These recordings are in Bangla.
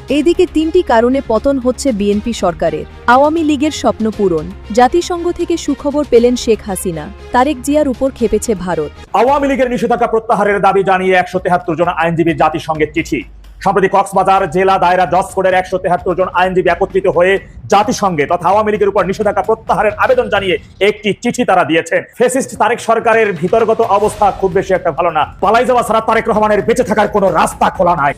এদিকে তিনটি কারণে পতন হচ্ছে বিএনপি সরকারের। আওয়ামী লীগের স্বপ্ন পূরণ, জাতিসংঘ থেকে সুখবর পেলেন শেখ হাসিনা, তারেক জিয়ার উপর খেপেছে ভারত। আওয়ামী লীগের নিষেধাজ্ঞা প্রত্যাহারের দাবি জানিয়ে 173 জন আইনজীবী জাতিসংঘের চিঠি। সম্প্রতি কক্সবাজার জেলা দায়রা জজ কোর্টের 173 জন আইনজীবী একত্রিত হয়ে জাতিসংঘে তথা আওয়ামী লীগের উপর নিষেধাজ্ঞা প্রত্যাহারের আবেদন জানিয়ে একটি চিঠি তারা দিয়েছেন। ফ্যাসিস্ট তারেক সরকারের ভিতরগত অবস্থা খুব বেশি একটা ভালো না। পালাই যাওয়া ছাড়া তারেক রহমানের বেঁচে থাকার কোনো রাস্তা খোলা নাই।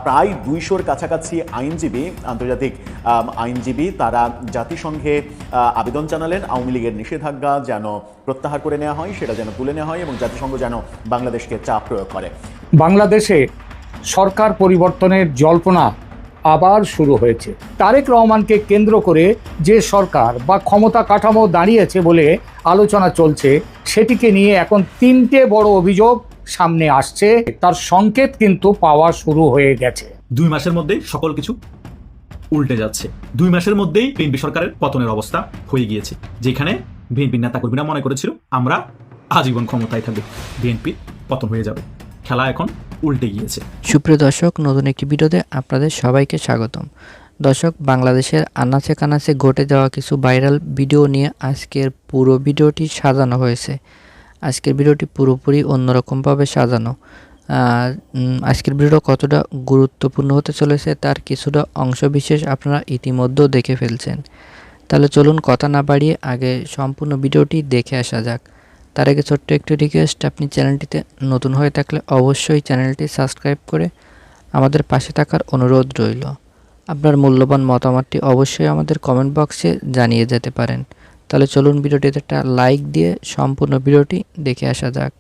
প্রায় 200-র কাছাকাছি আইনজীবী, আন্তর্জাতিক আইনজীবী, তারা জাতিসংঘে আবেদন জানালেন আওয়ামী লীগের নিষেধাজ্ঞা যেন প্রত্যাহার করে নেওয়া হয়, সেটা যেন তুলে নেওয়া হয় এবং জাতিসংঘ যেন বাংলাদেশকে চাপ প্রয়োগ করে। বাংলাদেশে সরকার পরিবর্তনের জল্পনা আবার শুরু হয়েছে। তারেক রহমানকে কেন্দ্র করে যে সরকার বা ক্ষমতা কাঠামো দাঁড়িয়েছে বলে আলোচনা চলছে, সেটিকে নিয়ে এখন তিনটে বড় অভিযোগ সামনে আসছে। তার সংকেত কিন্তু পাওয়া শুরু হয়ে গেছে। 2 মাসের মধ্যেই সকল কিছু উল্টে যাচ্ছে। 2 মাসের মধ্যেই বিএনপি সরকারের পতনের অবস্থা হয়ে গিয়েছে, যেখানে বিএনপির নেতাকর্মীরা মনে করেছিল আমরা আজীবন ক্ষমতায় থাকবে, বিএনপির পতন হয়ে যাবে। খেলা এখন উল্টে গিয়েছে। সুপ্রিয় দর্শক, নতুন একটি ভিডিওতে আপনাদের সবাইকে স্বাগতম। দর্শক, বাংলাদেশের আনাচে কানাচে ঘটে যাওয়া কিছু ভাইরাল ভিডিও নিয়ে আজকের পুরো ভিডিওটি সাজানো হয়েছে। আজকের ভিডিওটি পুরোপুরি অন্যরকমভাবে সাজানো। আজকের ভিডিও কতটা গুরুত্বপূর্ণ হতে চলেছে তার কিছুটা অংশবিশেষ আপনারা ইতিমধ্যেও দেখে ফেলছেন। তাহলে চলুন কথা না বাড়িয়ে আগে সম্পূর্ণ ভিডিওটি দেখে আসা যাক। তার আগে ছোট্ট একটি রিকোয়েস্ট, আপনি চ্যানেলটিতে নতুন হয়ে থাকলে অবশ্যই চ্যানেলটি সাবস্ক্রাইব করে আমাদের পাশে থাকার অনুরোধ রইল। আপনার মূল্যবান মতামতটি অবশ্যই আমাদের কমেন্ট বক্সে জানিয়ে যেতে পারেন। তাহলে চলুন ভিডিওটিতে একটা লাইক দিয়ে সম্পূর্ণ ভিডিওটি দেখে আসা যাক।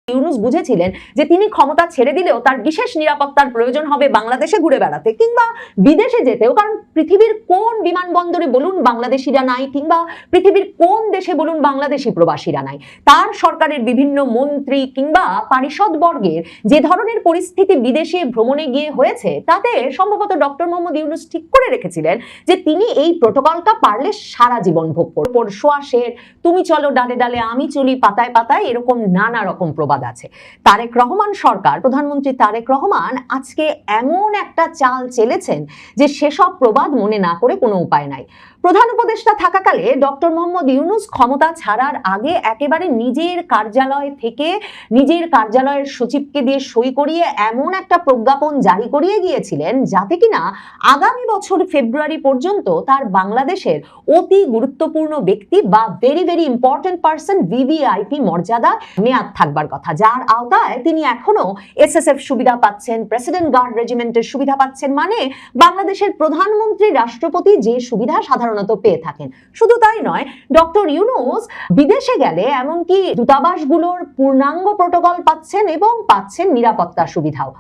ইউনূস বুঝেছিলেন যে তিনি ক্ষমতা ছেড়ে দিলেও তার বিশেষ নিরাপত্তার প্রয়োজন হবে বাংলাদেশে ঘুরে বেড়াতে কিংবা বিদেশে যেতেও, কারণ পৃথিবীর কোন বিমানবন্দরে বলুন বাংলাদেশিরা নাই, কিংবা পৃথিবীর কোন দেশে বলুন বাংলাদেশি প্রবাসীরা নাই। তার সরকারের বিভিন্ন মন্ত্রী কিংবা পারিষদ বর্গের যে ধরনের পরিস্থিতি বিদেশে ভ্রমণে গিয়ে হয়েছে, তাতে সম্ভবত ডক্টর মোহাম্মদ ইউনূস ঠিক করে রেখেছিলেন যে তিনি এই প্রোটোকলটা পারলে সারা জীবন ভোগ করবেন। সোয়াশের তুমি চলো ডালে ডালে আমি চলি পাতায় পাতায়, এরকম নানা রকম প্রবাদ আছে। তারেক রহমান সরকার, প্রধানমন্ত্রী তারেক রহমান আজকে এমন একটা চাল চেলেছেন যে সেসব প্রবাদ মনে না করে কোনো উপায় নাই। প্রধান উপদেষ্টা থাকাকালে ডক্টর মোহাম্মদ ইউনূস ক্ষমতা ছাড়ার আগে একেবারে নিজের কার্যালয় থেকে নিজের কার্যালয়ের সচিবকে দিয়ে সই করিয়ে এমন একটা প্রজ্ঞাপন জারি করিয়ে গিয়েছিলেন যাতে কিনা আগামী বছর ফেব্রুয়ারি পর্যন্ত তার বাংলাদেশের অতি গুরুত্বপূর্ণ ব্যক্তি বা very very important person VVIP মর্যাদা মেয়াদ থাকবার কথা, যার আওতায় তিনি এখনো এসএসএফ সুবিধা পাচ্ছেন, প্রেসিডেন্ট গার্ড রেজিমেন্টের সুবিধা পাচ্ছেন, মানে বাংলাদেশের প্রধানমন্ত্রী রাষ্ট্রপতি যে সুবিধা সাধারণত পেয়ে থাকেন। শুধু তাই নয়, ডক্টর ইউনূস বিদেশে গেলে এমনকি দূতাবাসগুলোর পূর্ণাঙ্গ প্রোটোকল পাচ্ছেন এবং পাচ্ছেন নিরাপত্তা সুবিধাও।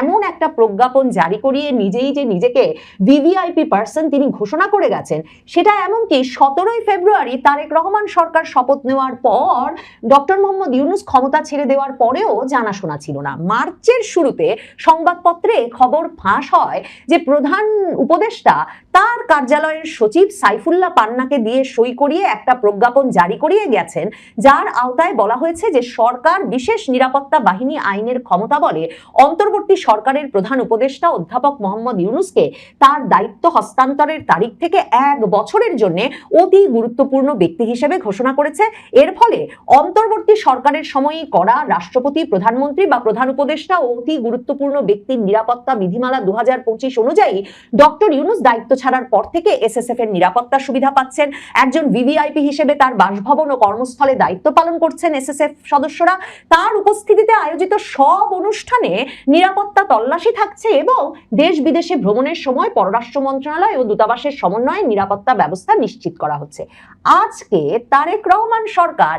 এমন একটা প্রজ্ঞাপন জারি করিয়ে নিজেই যে নিজেকে ভিভিআইপি পার্সন তিনি ঘোষণা করে গেছেন, সেটা এমনকি 17ই ফেব্রুয়ারি তারেক রহমান সরকার শপথ নেওয়ার পর ডক্টর মোহাম্মদ ইউনূস ক্ষমতা ছেড়ে দেওয়ার পরেও জানাশোনা ছিল না। মার্চের শুরুতে সংবাদপত্রে খবর ফাঁস হয় যে প্রধান উপদেষ্টা তার কার্যালয়ের সচিব সাইফুল্লাহ পান্নাকে দিয়ে সই করিয়ে একটা প্রজ্ঞাপন জারি করিয়ে গেছেন, যার আওতায় বলা হয়েছে যে সরকার বিশেষ নিরাপত্তা বাহিনী আইনের ক্ষমতা বলে অন্তর্বর্তী সরকারের প্রধান উপদেষ্টা অধ্যাপক মোহাম্মদ ইউনূসকে তার দায়িত্ব হস্তান্তরের তারিখ থেকে 1 বছরের জন্য অতি গুরুত্বপূর্ণ ব্যক্তি হিসেবে ঘোষণা করেছে। এর ফলে অন্তর্বর্তী সরকারের সময়ই করা রাষ্ট্রপতি, প্রধানমন্ত্রী বা প্রধান উপদেষ্টা ও অতি গুরুত্বপূর্ণ ব্যক্তির নিরাপত্তা বিধিমালা 2025 অনুযায়ী ডক্টর ইউনূস দায়িত্ব ছাড়ার পর থেকে এসএসএফ এর নিরাপত্তা সুবিধা পাচ্ছেন। একজন ভিভিআইপি হিসেবে তার বাসভবন ও কর্মস্থলে দায়িত্ব পালন করছেন এসএসএফ সদস্যরা। তার উপস্থিতিতে আয়োজিত সব অনুষ্ঠানে নিরাপত্তা তল্লাশি থাকছে এবং দেশ বিদেশে ভ্রমণের সময় পররাষ্ট্র মন্ত্রণালয় ও দূতাবাসের সমন্বয়ে নিরাপত্তা ব্যবস্থা নিশ্চিত করা হচ্ছে। আজকে তারেক রহমান সরকার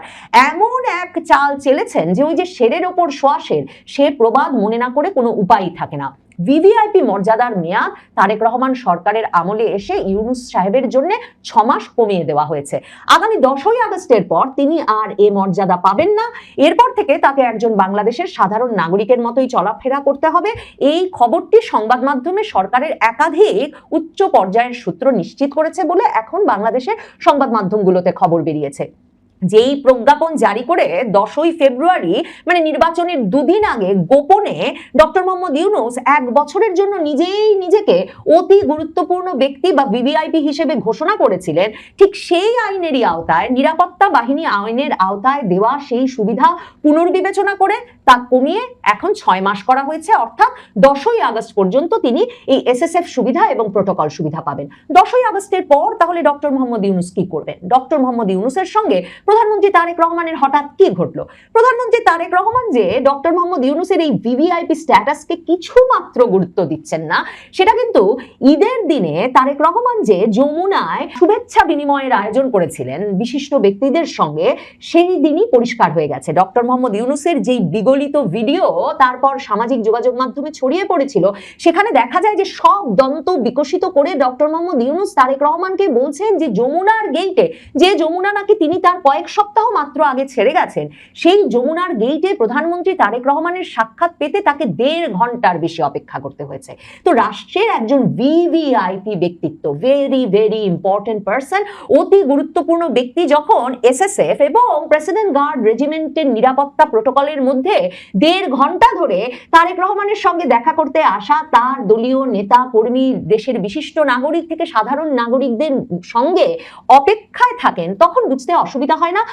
এমন এক চাল চেলেছেন যে ওই যে শেরের ওপর সোয়াশের, সে প্রবাদ মনে না করে কোনো উপায়ই থাকে না। ভিভিআইপি মর্যাদার মেয়াদ তারেক রহমান সরকারের আমলে এসে ইউনূস সাহেবের জন্য 6 মাস কমিয়ে দেওয়া হয়েছে। আগামী 10ই আগস্টের পর তিনি আর এ মর্যাদা পাবেন না। এরপর থেকে তাকে একজন বাংলাদেশের সাধারণ নাগরিকের মতোই চলাফেরা করতে হবে। এই খবরটি সংবাদ মাধ্যমে সরকারের একাধিক উচ্চ পর্যায়ের সূত্র নিশ্চিত করেছে বলে এখন বাংলাদেশের সংবাদ মাধ্যমগুলোতে খবর বেরিয়েছে। যেই প্রজ্ঞাপন জারি করে 10ই ফেব্রুয়ারি মানে নির্বাচনের দুদিন আগে গোপনে ডক্টর মোহাম্মদ ইউনূস 1 বছরের জন্য নিজেই নিজেকে অতি গুরুত্বপূর্ণ ব্যক্তি বা ভিভিআইপি হিসেবে ঘোষণা করেছিলেন, ঠিক সেই আইনেরই আওতায় নিরাপত্তা বাহিনী আইনের আওতায় দেওয়া সেই সুবিধা পুনর্বিবেচনা করে তা কমিয়ে এখন 6 মাস করা হয়েছে, অর্থাৎ 10ই আগস্ট পর্যন্ত তিনি এই এসএসএফ সুবিধা এবং প্রোটোকল সুবিধা পাবেন। 10ই আগস্টের পর তাহলে ডক্টর মোহাম্মদ ইউনূস কি করবেন? ডক্টর মোহাম্মদ ইউনূসের সঙ্গে প্রধানমন্ত্রী তারেক রহমানের হঠাৎ কি ঘটলো? প্রধানমন্ত্রী তারেক রহমান যে ডক্টর মোহাম্মদ ইউনূসের এই ভিভিআইপি স্ট্যাটাসকে কিছু মাত্র গুরুত্ব দিচ্ছেন না, সেটা কিন্তু ঈদের দিনে তারেক রহমান যে যমুনায় শুভেচ্ছা বিনিময়ের আয়োজন করেছিলেন বিশিষ্ট ব্যক্তিদের সঙ্গে, সেই দিনই পরিষ্কার হয়ে গেছে। ডক্টর মোহাম্মদ ইউনূসের যেই বিগলিত ভিডিও তারপর সামাজিক যোগাযোগ মাধ্যমে ছড়িয়ে পড়েছিল, সেখানে দেখা যায় যে সব দন্ত বিকশিত করে ডক্টর মোহাম্মদ ইউনূস তারেক রহমানকে বলছেন যে যমুনার গেইটে, যে যমুনা নাকি তিনি তার কয়েক সপ্তাহ মাত্র আগে ছেড়ে গেছেন, সেই যমুনার গেইটে প্রধানমন্ত্রী তারেক রহমানের সাক্ষাৎ পেতে তাকে 1.5 ঘন্টার বেশি অপেক্ষা করতে হয়েছে। তো রাষ্ট্রের একজন ভিভিআইপি ব্যক্তিত্ব, ভেরি ভেরি ইম্পর্টেন্ট পারসন, অতি গুরুত্বপূর্ণ ব্যক্তি যখন এসএসএফ এবং প্রেসিডেন্ট গার্ড রেজিমেন্টের নিরাপত্তা প্রোটোকলের মধ্যে 1.5 ঘন্টা ধরে তারেক রহমানের সঙ্গে দেখা করতে আসা তার দলীয় নেতা কর্মী, দেশের বিশিষ্ট নাগরিক থেকে সাধারণ নাগরিকদের সঙ্গে অপেক্ষায় থাকেন, তখন বুঝতে অসুবিধা হয় না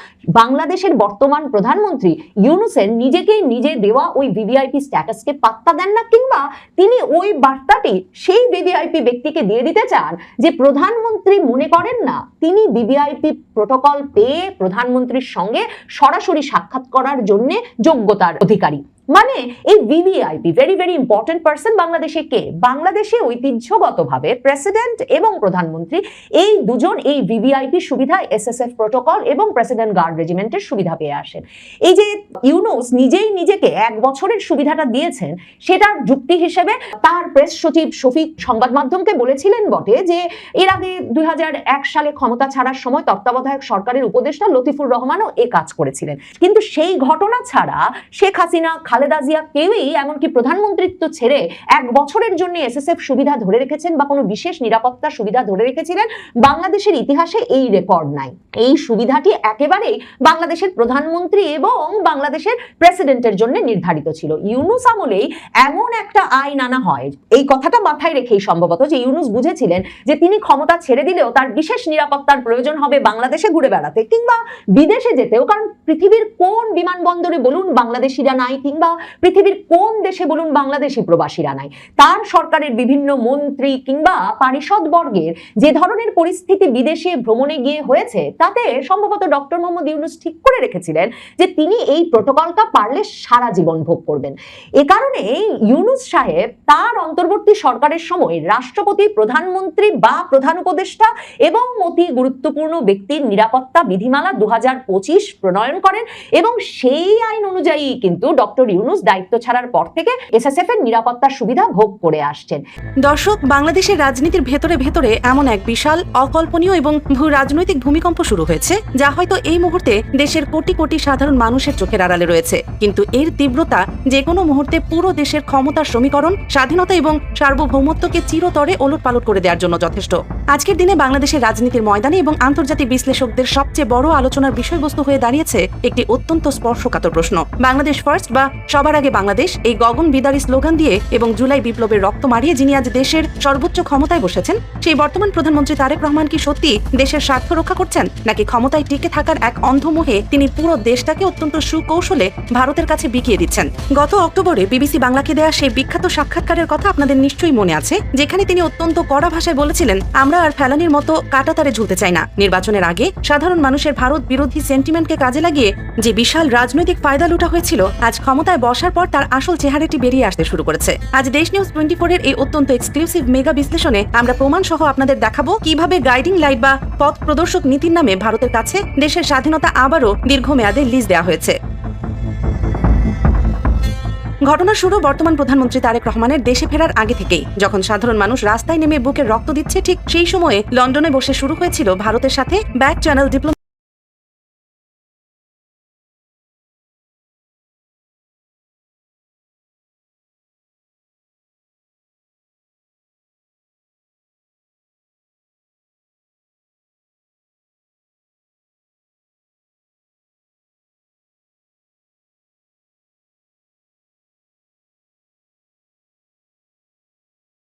বাংলাদেশের বর্তমান প্রধানমন্ত্রী ইউনূসের নিজেকেই নিজে দেওয়া ওই ভিভিআইপি স্ট্যাটাসকে পাত্তা দেন না, কিংবা তিনি ওই বার্তাটি সেই ভিভিআইপি ব্যক্তিকে দিয়ে দিতে চান যে প্রধানমন্ত্রী মনে করেন না তিনি ভিভিআইপি প্রোটোকল পেয়ে প্রধানমন্ত্রীর সঙ্গে সরাসরি সাক্ষাৎ করার জন্য যোগ্যতার অধিকারী। মানে এই VVIP very very important person বাংলাদেশে কে? বাংলাদেশে ঐতিহ্যগতভাবে প্রেসিডেন্ট এবং প্রধানমন্ত্রী এই দুজন এই ভিভিআইপি সুবিধা, এসএসএফ প্রোটোকল এবং প্রেসিডেন্ট গার্ড রেজিমেন্টের সুবিধা পেয়ে আসেন। এই যে ইউনূস নিজেই নিজেকে 1 বছরের সুবিধাটা দিয়েছেন, সেটার যুক্তি হিসেবে তার প্রেস সচিব শফিক সংবাদ মাধ্যমকে বলেছিলেন বটে যে এর আগে 2001 সালে ক্ষমতা ছাড়ার সময় তত্ত্বাবধায়ক সরকারের উপদেষ্টা লতিফুর রহমানও এ কাজ করেছিলেন, কিন্তু সেই ঘটনা ছাড়া শেখ হাসিনা, খালেদা জিয়া কেউই এমনকি প্রধানমন্ত্রিত্ব ছেড়ে 1 বছরের জন্য এসএসএফ সুবিধা ধরে রেখেছেন বা কোনো বিশেষ নিরাপত্তা সুবিধা ধরে রেখেছিলেন, বাংলাদেশের ইতিহাসে এই রেকর্ড নাই। এই সুবিধাটি একেবারেই বাংলাদেশের প্রধানমন্ত্রী এবং বাংলাদেশের প্রেসিডেন্টের জন্য নির্ধারিত ছিল। ইউনূস আমলেই এমন একটা আইন আনা হয়, এই কথাটা মাথায় রেখেই সম্ভবত, যে ইউনূস বুঝেছিলেন যে তিনি ক্ষমতা ছেড়ে দিলেও তার বিশেষ নিরাপত্তার প্রয়োজন হবে বাংলাদেশে ঘুরে বেড়াতে কিংবা বিদেশে যেতেও, কারণ পৃথিবীর কোন বিমানবন্দরে বলুন বাংলাদেশিরা নাই, কিংবা পৃথিবীর কোন দেশে বলুন বাংলাদেশি প্রবাসীরা নাই। তার সরকারের বিভিন্ন মন্ত্রী কিংবা পারিষদ বর্গের যে ধরনের পরিস্থিতি বিদেশে ভ্রমণে গিয়ে হয়েছে, তাতে সম্ভবত ডক্টর মোহাম্মদ ইউনূস ঠিক করে রেখেছিলেন যে তিনি এই প্রোটোকলটা পারলে সারা জীবন ভোগ করবেন। এ কারণে ইউনূস সাহেব তার অন্তর্বর্তী সরকারের সময় রাষ্ট্রপতি, প্রধানমন্ত্রী বা প্রধান উপদেষ্টা এবং অতি গুরুত্বপূর্ণ ব্যক্তির নিরাপত্তা বিধিমালা 2025 প্রণয়ন করেন এবং সেই আইন অনুযায়ী কিন্তু ডক্টর ইউনূস দায়িত্ব ছাড়ার পর থেকে এসএসএফ এর নিরাপত্তার সুবিধা ভোগ করে আসছেন। দর্শক, বাংলাদেশের রাজনীতির ভেতরে ভেতরে এমন এক বিশাল, অকল্পনীয় এবং ভূ রাজনৈতিক ভূমিকম্প শুরু হয়েছে, যা হয়তো এই মুহূর্তে দেশের কোটি কোটি সাধারণ মানুষের চোখের আড়ালে রয়েছে, কিন্তু এর তীব্রতা যে কোনো মুহূর্তে পুরো দেশের ক্ষমতার সমীকরণ, স্বাধীনতা এবং সার্বভৌমত্বকে চিরতরে ওলটপালট করে দেওয়ার জন্য যথেষ্ট। আজকের দিনে বাংলাদেশের রাজনীতির ময়দানে এবং আন্তর্জাতিক বিশ্লেষকদের সবচেয়ে বড় আলোচনার বিষয়বস্তু হয়ে দাঁড়িয়েছে একটি অত্যন্ত স্পর্শকাতর প্রশ্ন। বাংলাদেশ ফার্স্ট বা সবার আগে বাংলাদেশ, এই গগন বিদারী স্লোগান দিয়ে এবং জুলাই বিপ্লবের রক্ত মারিয়ে যিনি আজ দেশের সর্বোচ্চ ক্ষমতায় বসেছেন, সেই বর্তমান প্রধানমন্ত্রী তারেক রহমান কি সত্যি দেশের স্বার্থ রক্ষা করছেন, নাকি ক্ষমতায় টিকে থাকার এক অন্ধমোহে তিনি পুরো দেশটাকে অত্যন্ত সুকৌশলে ভারতের কাছে বিকিয়ে দিচ্ছেন? গত অক্টোবরে বিবিসি বাংলাকে দেয়া সেই বিখ্যাত সাক্ষাৎকারের কথা আপনাদের নিশ্চয়ই মনে আছে, যেখানে তিনি অত্যন্ত কড়া ভাষায় বলেছিলেন, আমরা আর ফেলানির মতো কাঁটাতারে ঝুলতে চাই না। নির্বাচনের আগে সাধারণ মানুষের ভারত বিরোধী সেন্টিমেন্টকে কাজে লাগিয়ে যে বিশাল রাজনৈতিক ফায়দা লুটা হয়েছিল, আজ ক্ষমতায় বসার পর তার আসল চেহারাটি বেরিয়ে আসতে শুরু করেছে। আজ দেশ নিউজ 24 এর এই অত্যন্ত এক্সক্লুসিভ মেগা বিশ্লেষণে আমরা প্রমাণ সহ আপনাদের দেখাবো কিভাবে গাইডিং লাইট বা পথ প্রদর্শক নীতির নামে ভারতের কাছে দেশের স্বাধীনতা আবারও দীর্ঘমেয়াদে লিজ দেওয়া হয়েছে। ঘটনার শুরু বর্তমান প্রধানমন্ত্রী তারেক রহমানের দেশে ফেরার আগে থেকেই, যখন সাধারণ মানুষ রাস্তায় নেমে বুকের রক্ত দিচ্ছে, ঠিক সেই সময়ে লন্ডনে বসে শুরু হয়েছিল ভারতের সাথে ব্যাক চ্যানেল ডিপ্লোমেসি।